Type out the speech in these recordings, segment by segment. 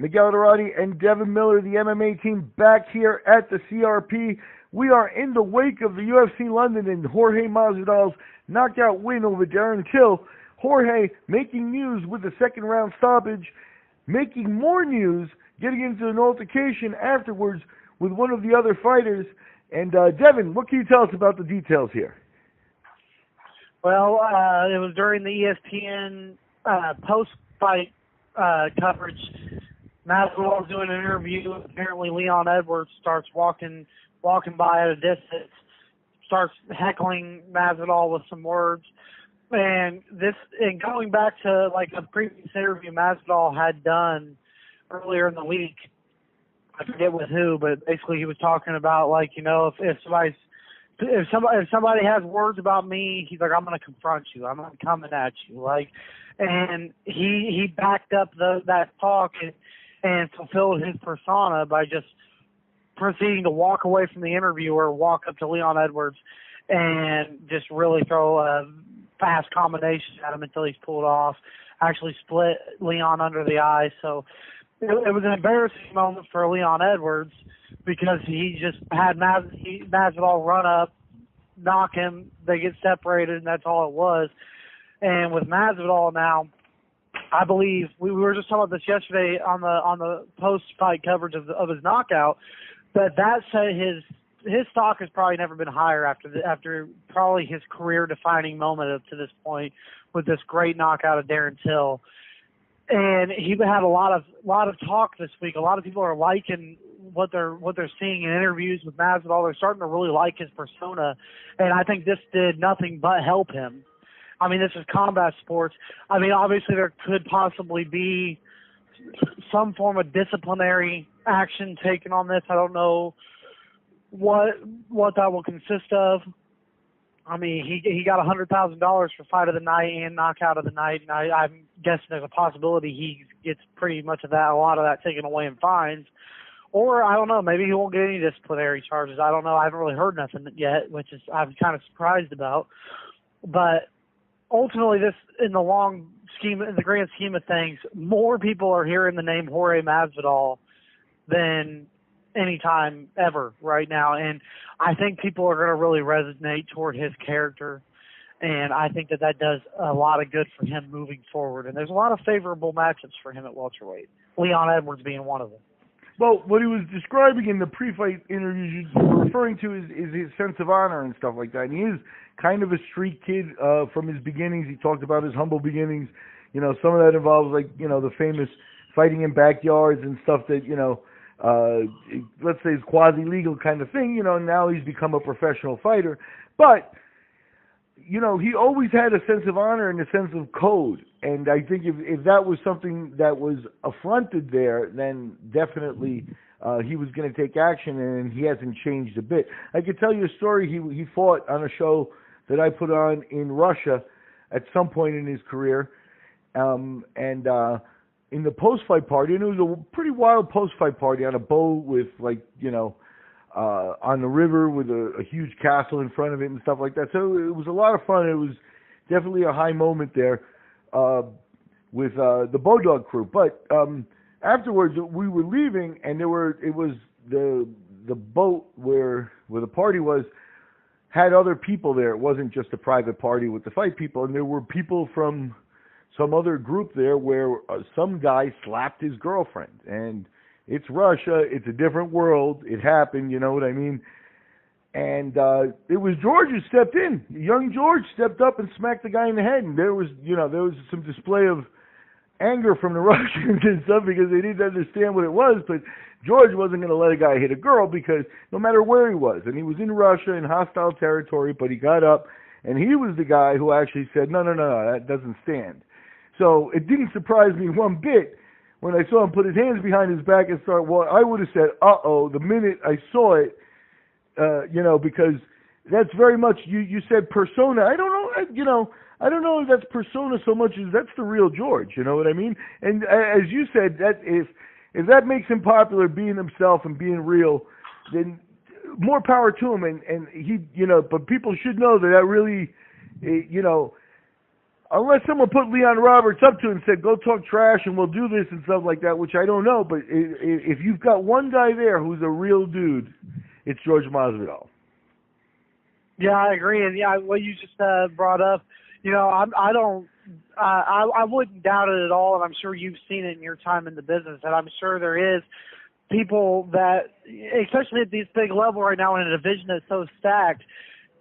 Miguel Iturrate and Devin Miller, the MMA team, back here at the CRP. We are in the wake of the UFC London and Jorge Masvidal's knockout win over Darren Till. Jorge making news with the second round stoppage, making more news, getting into an altercation afterwards with one of the other fighters. And Devin, what can you tell us about the details here? Well, it was during the ESPN post-fight coverage. Masvidal was doing an interview. Apparently, Leon Edwards starts walking by at a distance, starts heckling Masvidal with some words. And going back to like a previous interview Masvidal had done earlier in the week, I forget with who, but basically he was talking about, like, you know, if somebody has words about me, he's like, I'm going to confront you. I'm not coming at you. Like, and he backed up that talk and fulfilled his persona by just proceeding to walk away from the interviewer, walk up to Leon Edwards, and just really throw a fast combination at him until he's pulled off. Actually split Leon under the eye. So it was an embarrassing moment for Leon Edwards because he just had Masvidal run up, knock him, they get separated, and that's all it was. And with Masvidal now, I believe we were just talking about this yesterday on the post-fight coverage of his knockout, that said his stock has probably never been higher after probably his career-defining moment up to this point with this great knockout of Darren Till. And he had a lot of talk this week. A lot of people are liking what they're seeing in interviews with Masvidal. They're starting to really like his persona, and I think this did nothing but help him. I mean, this is combat sports. I mean, obviously there could possibly be some form of disciplinary action taken on this. I don't know what that will consist of. I mean, he got $100,000 for fight of the night and knockout of the night, and I'm guessing there's a possibility he gets pretty much of that, a lot of that taken away in fines. Or, I don't know, maybe he won't get any disciplinary charges. I don't know. I haven't really heard nothing yet, which is I'm kind of surprised about. But ultimately, this, in the grand scheme of things, more people are hearing the name Jorge Masvidal than any time ever right now, and I think people are going to really resonate toward his character, and I think that does a lot of good for him moving forward. And there's a lot of favorable matchups for him at welterweight, Leon Edwards being one of them. Well, what he was describing in the pre-fight interviews you're referring to is his sense of honor and stuff like that. And he is kind of a street kid from his beginnings. He talked about his humble beginnings. You know, some of that involves, like, you know, the famous fighting in backyards and stuff that, you know, let's say is quasi-legal kind of thing. You know, now he's become a professional fighter. But, you know, he always had a sense of honor and a sense of code. And I think if that was something that was affronted there, then definitely he was going to take action, and he hasn't changed a bit. I could tell you a story. He fought on a show that I put on in Russia at some point in his career. In the post-fight party, and it was a pretty wild post-fight party on a boat with, like, you know, on the river with a huge castle in front of it and stuff like that. So it was a lot of fun. It was definitely a high moment there with the Bodog crew. But afterwards, we were leaving, and it was the boat where the party was had other people there. It wasn't just a private party with the fight people, and there were people from some other group there where some guy slapped his girlfriend. And it's Russia. It's a different world. It happened, you know what I mean? And it was George who stepped in. Young George stepped up and smacked the guy in the head. And there was some display of anger from the Russians and stuff because they didn't understand what it was. But George wasn't going to let a guy hit a girl because no matter where he was, and he was in Russia in hostile territory, but he got up, and he was the guy who actually said, no, that doesn't stand. So it didn't surprise me one bit when I saw him put his hands behind his back and start walking. I would have said, uh-oh, the minute I saw it, you know, because that's very much, you said persona. I don't know if that's persona so much as that's the real George, you know what I mean? And as you said, that if that makes him popular, being himself and being real, then more power to him. And he, you know, but people should know that really, you know, Unless someone put Leon Roberts up to it and said, go talk trash and we'll do this and stuff like that, which I don't know. But if you've got one guy there who's a real dude, it's Jorge Masvidal. Yeah, I agree. And yeah, what you just brought up, you know, I wouldn't doubt it at all. And I'm sure you've seen it in your time in the business. And I'm sure there is people that, especially at this big level right now in a division that's so stacked,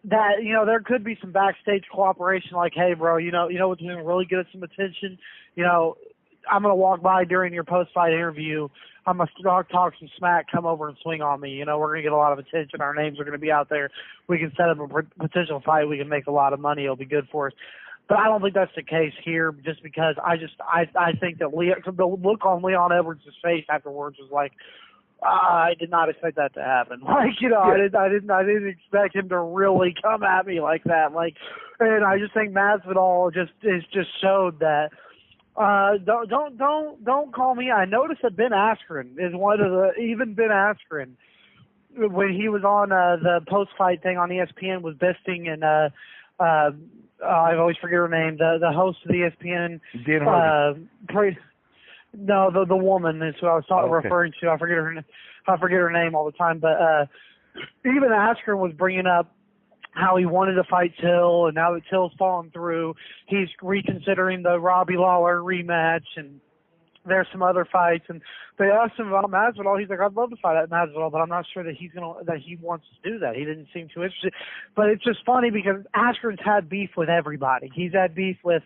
that, you know, there could be some backstage cooperation, like, hey, bro, you know what's going to really get us some attention? You know, I'm going to walk by during your post-fight interview. I'm going to talk some smack, come over and swing on me. You know, we're going to get a lot of attention. Our names are going to be out there. We can set up a potential fight. We can make a lot of money. It'll be good for us. But I don't think that's the case here, just because I think that the look on Leon Edwards' face afterwards was like, I did not expect that to happen. Like, you know, yeah. I didn't expect him to really come at me like that. Like, and I just think Masvidal just showed that. Don't call me. I noticed that Ben Askren is one of even Ben Askren, when he was on the post-fight thing on ESPN with Bisping and I always forget her name, the host of the ESPN. Dan Hardy. No, the woman is who I was referring to. I forget her name all the time. But even Askren was bringing up how he wanted to fight Till, and now that Till's fallen through, he's reconsidering the Robbie Lawler rematch, and there's some other fights. And they asked him about Masvidal. He's like, I'd love to fight at Masvidal, but I'm not sure that he wants to do that. He didn't seem too interested. But it's just funny because Askren's had beef with everybody. He's had beef with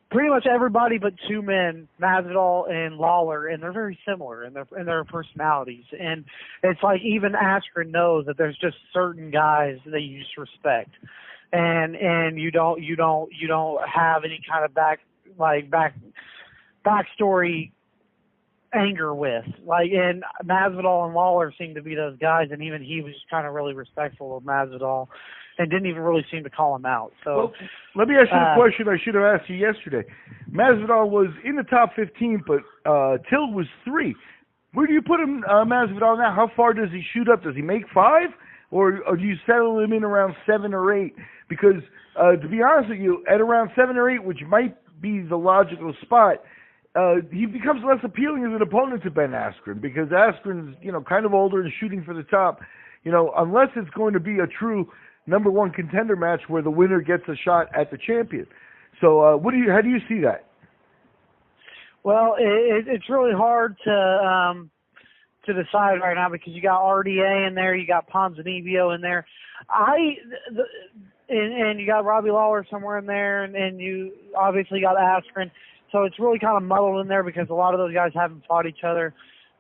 pretty much everybody but two men, Masvidal and Lawler, and they're very similar in their personalities. And it's like even Askren knows that there's just certain guys that you just respect, and you don't have any kind of backstory anger with. Like, and Masvidal and Lawler seem to be those guys, and even he was just kind of really respectful of Masvidal and didn't even really seem to call him out. So, well, let me ask you the question I should have asked you yesterday. Masvidal was in the top 15, but Till was 3. Where do you put him, Masvidal, now? How far does he shoot up? Does he make 5? Or do you settle him in around 7 or 8? Because, to be honest with you, at around 7 or 8, which might be the logical spot, he becomes less appealing as an opponent to Ben Askren, because Askren's, you know, kind of older and shooting for the top. You know, unless it's going to be a true number 1 contender match where the winner gets a shot at the champion. So, how do you see that? Well, it's really hard to decide right now, because you got RDA in there, you got Ponzinibbio in there, and you got Robbie Lawler somewhere in there, and you obviously got Askren. So it's really kind of muddled in there because a lot of those guys haven't fought each other.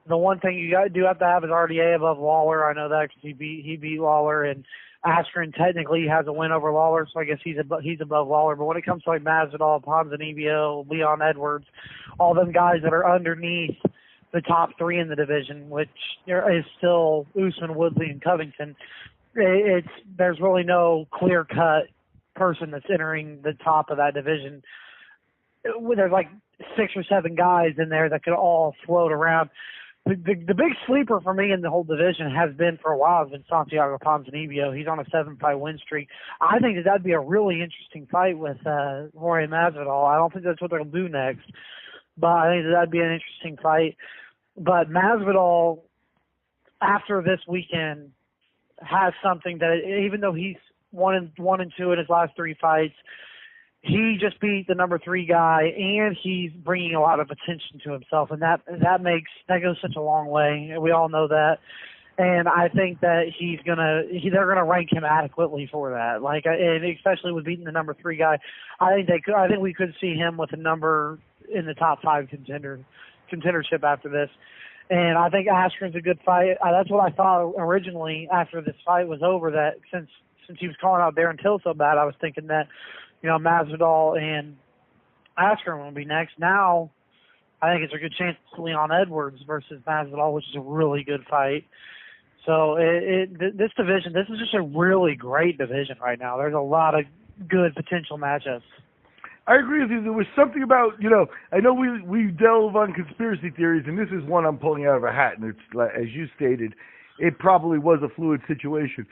The one thing you do have to have is RDA above Lawler. I know that because he beat Lawler, and Askren technically has a win over Lawler, so I guess he's above Lawler. But when it comes to like Masvidal, Ponzinibbio, Leon Edwards, all them guys that are underneath the top 3 in the division, which is still Usman, Woodley, and Covington, there's really no clear-cut person that's entering the top of that division. There's like 6 or 7 guys in there that could all float around. The big sleeper for me in the whole division has been for a while has been Santiago Ponzinibbio. He's on a 7-fight win streak. I think that'd be a really interesting fight with Jorge Masvidal. I don't think that's what they'll do next, but I think that'd be an interesting fight. But Masvidal, after this weekend, has something that, even though he's 1-2 in his last 3 fights, he just beat the number 3 guy, and he's bringing a lot of attention to himself, and that goes such a long way. We all know that, and I think that they're gonna rank him adequately for that. Like, and especially with beating the number 3 guy, I think we could see him with a number in the top 5 contendership after this. And I think Askren's a good fight. That's what I thought originally after this fight was over. That since he was calling out Darren Till so bad, I was thinking that, you know, Masvidal and Askren will be next. Now, I think it's a good chance to Leon Edwards versus Masvidal, which is a really good fight. So this division, this is just a really great division right now. There's a lot of good potential matchups. I agree with you. There was something about, you know, I know we delve on conspiracy theories, and this is one I'm pulling out of a hat, and it's, as you stated, it probably was a fluid situation.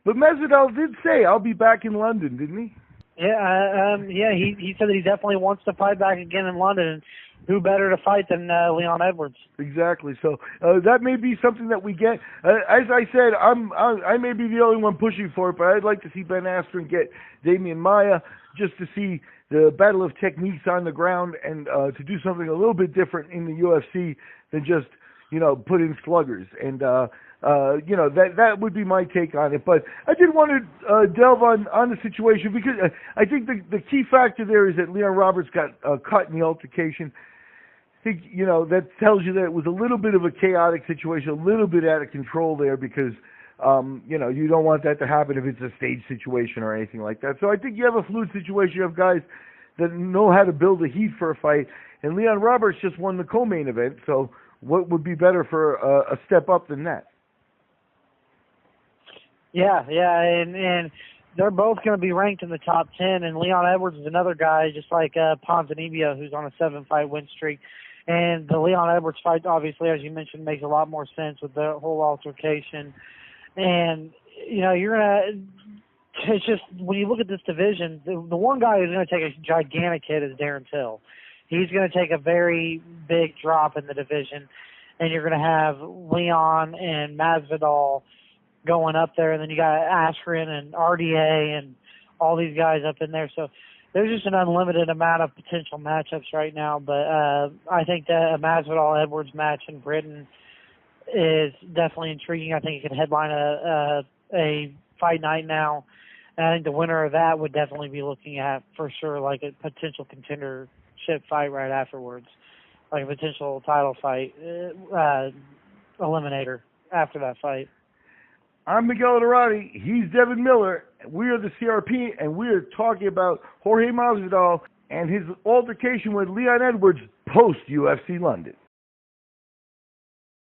But Masvidal did say, I'll be back in London, didn't he? He said that he definitely wants to fight back again in London. And who better to fight than Leon Edwards? Exactly. So that may be something that we get. As I said, I may be the only one pushing for it, but I'd like to see Ben Askren get Damian Maia just to see the battle of techniques on the ground and to do something a little bit different in the UFC than just put in sluggers. And that would be my take on it. But I did want to delve on the situation because I think the key factor there is that Leon Roberts got cut in the altercation. I think, that tells you that it was a little bit of a chaotic situation, a little bit out of control there because, you don't want that to happen if it's a stage situation or anything like that. So I think you have a fluid situation. You have guys that know how to build a heat for a fight. And Leon Roberts just won the co-main event. So what would be better for a step up than that? Yeah, and they're both going to be ranked in the top 10, and Leon Edwards is another guy, just like Ponzinibbio, who's on a 7-fight win streak. And the Leon Edwards fight, obviously, as you mentioned, makes a lot more sense with the whole altercation. And, you're going to – it's just when you look at this division, the one guy who's going to take a gigantic hit is Darren Till. He's going to take a very big drop in the division, and you're going to have Leon and Masvidal going up there, and then you got Askren and RDA and all these guys up in there. So there's just an unlimited amount of potential matchups right now. But I think that a Masvidal-Edwards match in Britain is definitely intriguing. I think it could headline a fight night now. And I think the winner of that would definitely be looking at, for sure, like a potential contendership fight right afterwards, like a potential title fight, eliminator after that fight. I'm Miguel Iturrate. He's Devin Miller. We are the CRP, and we are talking about Jorge Masvidal and his altercation with Leon Edwards post-UFC London.